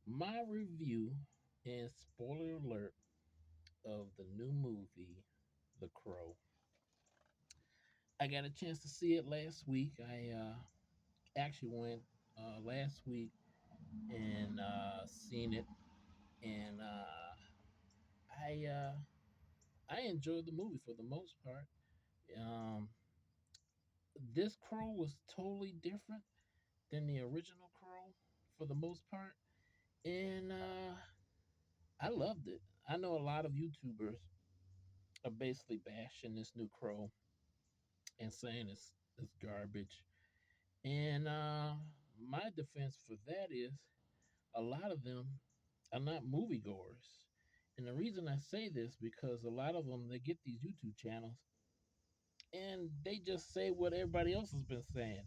My review and spoiler alert of the new movie, The Crow. I got a chance to see it last week. I actually went last week and seen it, and I uh, I enjoyed the movie for the most part. Um, this Crow was totally different than the original Crow for the most part, and I loved it. I know a lot of YouTubers are basically bashing this new Crow and saying it's garbage. And my defense for that is a lot of them are not moviegoers. And the reason I say this because a lot of them they get these YouTube channels and they just say what everybody else has been saying.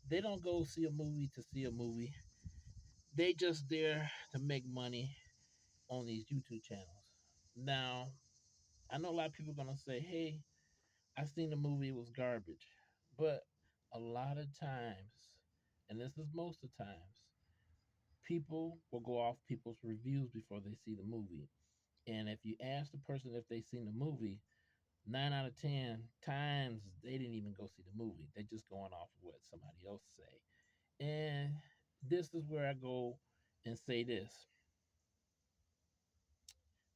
They don't go see a movie to see a movie. They just there to make money on these YouTube channels. Now, I know a lot of people are gonna say, "Hey, I seen the movie; it was garbage," but a lot of times, and this is most of the times, people will go off people's reviews before they see the movie. And if you ask the person if they seen the movie, 9 out of 10 times they didn't even go see the movie. They're just going off of what somebody else say. And this is where I go and say this: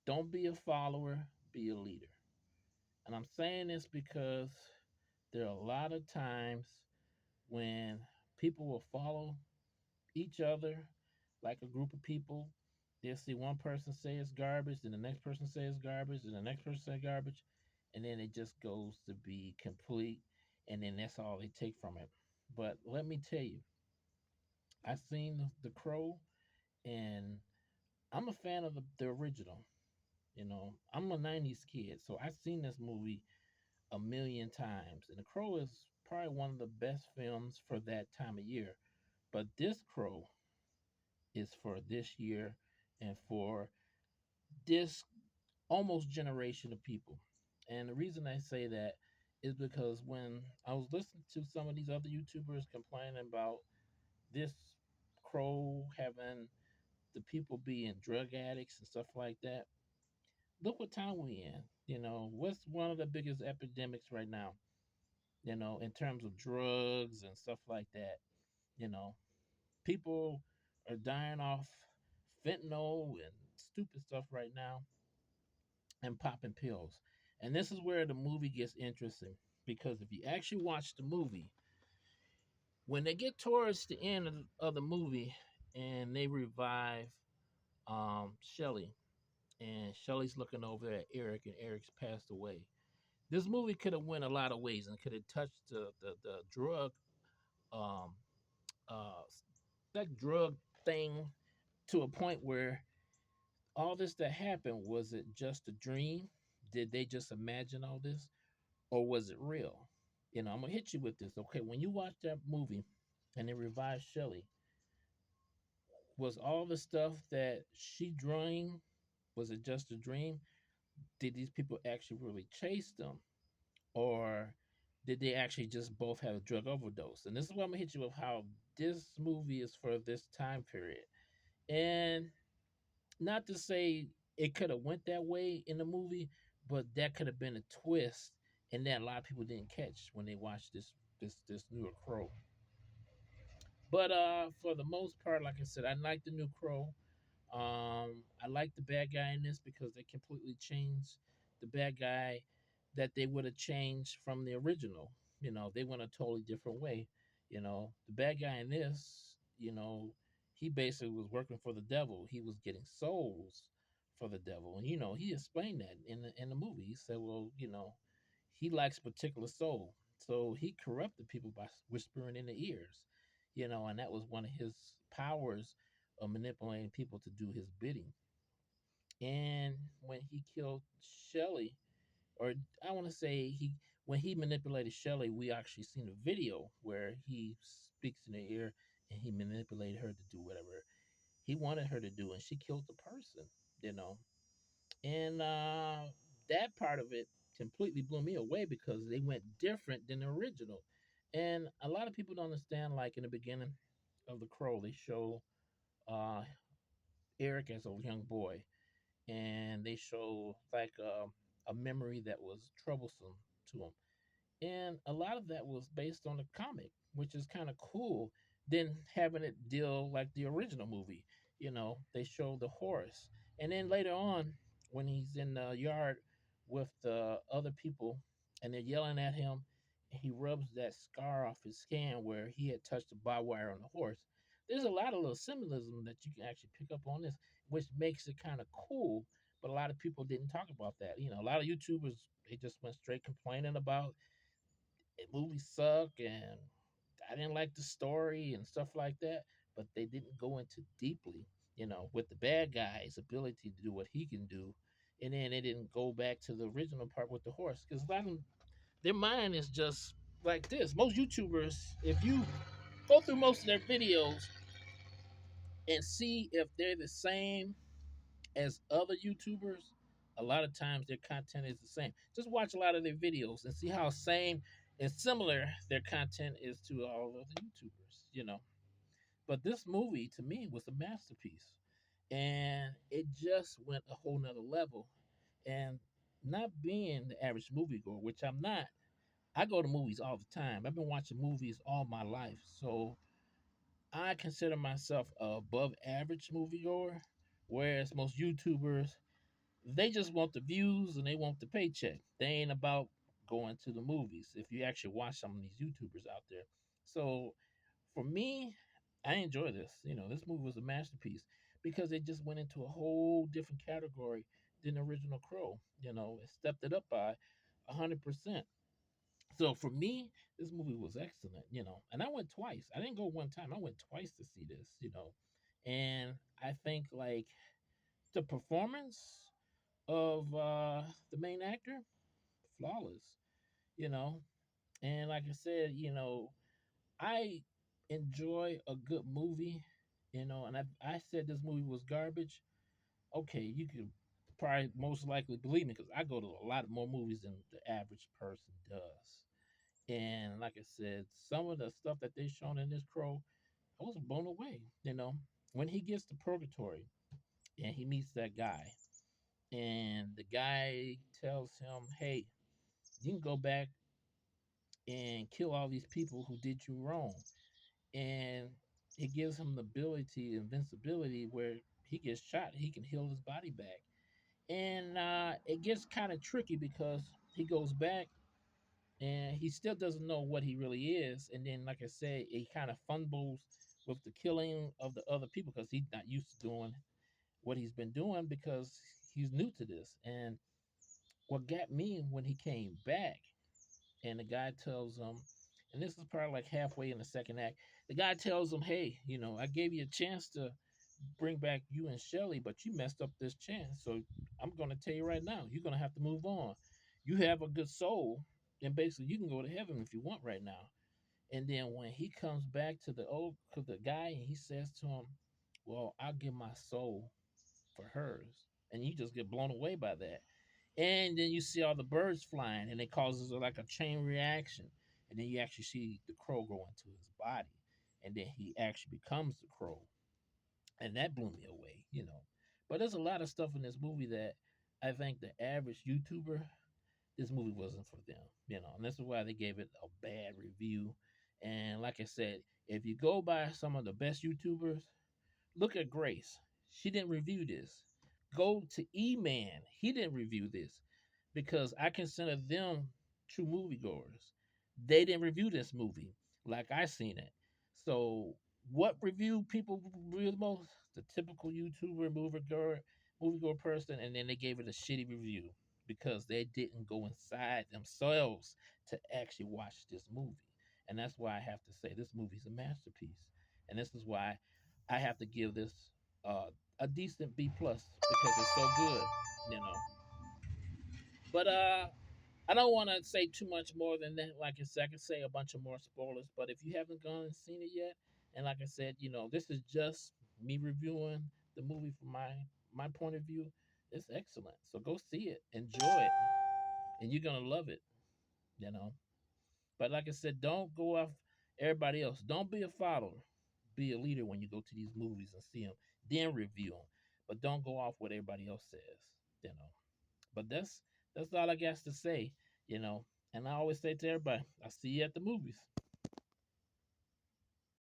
don't be a follower, be a leader. And I'm saying this because there are a lot of times when people will follow each other like a group of people. They'll see one person say it's garbage, then the next person says garbage, then the next person say garbage, and then it just goes to be complete, and then that's all they take from it. But let me tell you, I seen the Crow, and I'm a fan of the original. You know, I'm a '90s kid, so I've seen this movie a million times, and the Crow is probably one of the best films for that time of year. But this Crow is for this year and for this almost generation of people. And the reason I say that is because when I was listening to some of these other YouTubers complaining about this Crow having the people being drug addicts and stuff like that, look what time we in. You know, what's one of the biggest epidemics right now, you know, in terms of drugs and stuff like that. You know, people are dying off fentanyl and stupid stuff right now and popping pills. And this is where the movie gets interesting because if you actually watch the movie, when they get towards the end of the movie and they revive Shelly, and Shelly's looking over at Eric, and Eric's passed away. This movie could have went a lot of ways and could have touched the drug um, uh, that drug thing to a point where all this that happened, was it just a dream? Did they just imagine all this, or was it real? You know, I'm gonna hit you with this. Okay, when you watch that movie and they revived Shelley, was all the stuff that she dreamed, was it just a dream? Did these people actually really chase them, or did they actually just both have a drug overdose? And this is what I'm gonna hit you with how this movie is for this time period. And not to say it could have went that way in the movie, but that could have been a twist, and that a lot of people didn't catch when they watched this newer Crow. But for the most part, like I said, I like the new Crow. I like the bad guy in this because they completely changed the bad guy that they would have changed from the original. You know, they went a totally different way. You know, the bad guy in this, you know, he basically was working for the devil. He was getting souls for the devil, and you know, he explained that in the movie. He said, well, you know, he likes a particular soul, so he corrupted people by whispering in their ears. You know, and that was one of his powers of manipulating people to do his bidding. And when he killed Shelley, or I want to say he when he manipulated Shelley, we actually seen a video where he speaks in her ear and he manipulated her to do whatever he wanted her to do, and she killed the person. You know, and that part of it completely blew me away because they went different than the original. And a lot of people don't understand. Like in the beginning of The Crow, they show uh, Eric as a young boy, and they show like a memory that was troublesome to him, and a lot of that was based on the comic, which is kind of cool. Than having it deal like the original movie. They show the horse, and then later on, when he's in the yard with the other people, and they're yelling at him, and he rubs that scar off his skin where he had touched the barbed wire on the horse. There's a lot of little symbolism that you can actually pick up on this, which makes it kind of cool. But a lot of people didn't talk about that. A lot of YouTubers, they just went straight complaining about the movie suck and I didn't like the story and stuff like that, but they didn't go into deeply, with the bad guy's ability to do what he can do. And then they didn't go back to the original part with the horse because a lot of them, their mind is just like this. Most YouTubers, if you go through most of their videos and see if they're the same as other YouTubers, a lot of times their content is the same. Just watch a lot of their videos and see how same and similar their content is to all of the YouTubers. But this movie to me was a masterpiece. And it just went a whole nother level. And not being the average moviegoer, which I'm not, I go to movies all the time. I've been watching movies all my life. So I consider myself a above average moviegoer, whereas most YouTubers, they just want the views and they want the paycheck. They ain't about going to the movies. If you actually watch some of these YouTubers out there. So for me, I enjoy this. This movie was a masterpiece because it just went into a whole different category than the original Crow. It stepped it up by 100%. So for me, this movie was excellent. And I went twice. I didn't go one time. I went twice to see this. And I think like the performance of the main actor, flawless. You know, and like I said, I enjoy a good movie, and I said this movie was garbage. Okay, you could probably most likely believe me because I go to a lot more movies than the average person does. And like I said, some of the stuff that they shown in this Crow, I was blown away. When he gets to purgatory and he meets that guy, and the guy tells him, "Hey, you can go back and kill all these people who did you wrong," and it gives him the ability, invincibility, where he gets shot, he can heal his body back. And it gets kind of tricky because he goes back and he still doesn't know what he really is. And then, like I said, he kind of fumbles with the killing of the other people because he's not used to doing what he's been doing because he's new to this. And what got me when he came back and the guy tells him, and this is probably like halfway in the second act, the guy tells him, "Hey, I gave you a chance to bring back you and Shelly, but you messed up this chance. So I'm going to tell you right now, you're going to have to move on. You have a good soul, and basically you can go to heaven if you want right now." And then when he comes back to the guy, and he says to him, "Well, I'll give my soul for hers," and you just get blown away by that. And then you see all the birds flying, and it causes like a chain reaction. And then you actually see the crow go into his body, and then he actually becomes the crow, and that blew me away. But there's a lot of stuff in this movie that I think the average YouTuber, this movie wasn't for them. And this is why they gave it a bad review. And like I said, if you go by some of the best YouTubers, look at Grace. She didn't review this. Go to E Man. He didn't review this because I consider them true moviegoers. They didn't review this movie like I seen it. So what review people review the most? The typical YouTuber, moviegoer person, and then they gave it a shitty review because they didn't go inside themselves to actually watch this movie. And that's why I have to say this movie's a masterpiece. And this is why I have to give this uh, a decent B plus because it's so good, you know. But I don't want to say too much more than that. Like I said, I can say a bunch of more spoilers. But if you haven't gone and seen it yet, and like I said, this is just me reviewing the movie from my point of view. It's excellent. So go see it, enjoy it, and you're gonna love it. You know. But like I said, don't go off everybody else. Don't be a follower. Be a leader when you go to these movies and see them. Then review them. but don't go off what everybody else says, you know. But that's all I got to say, you know. And I always say to everybody, I'll see you at the movies.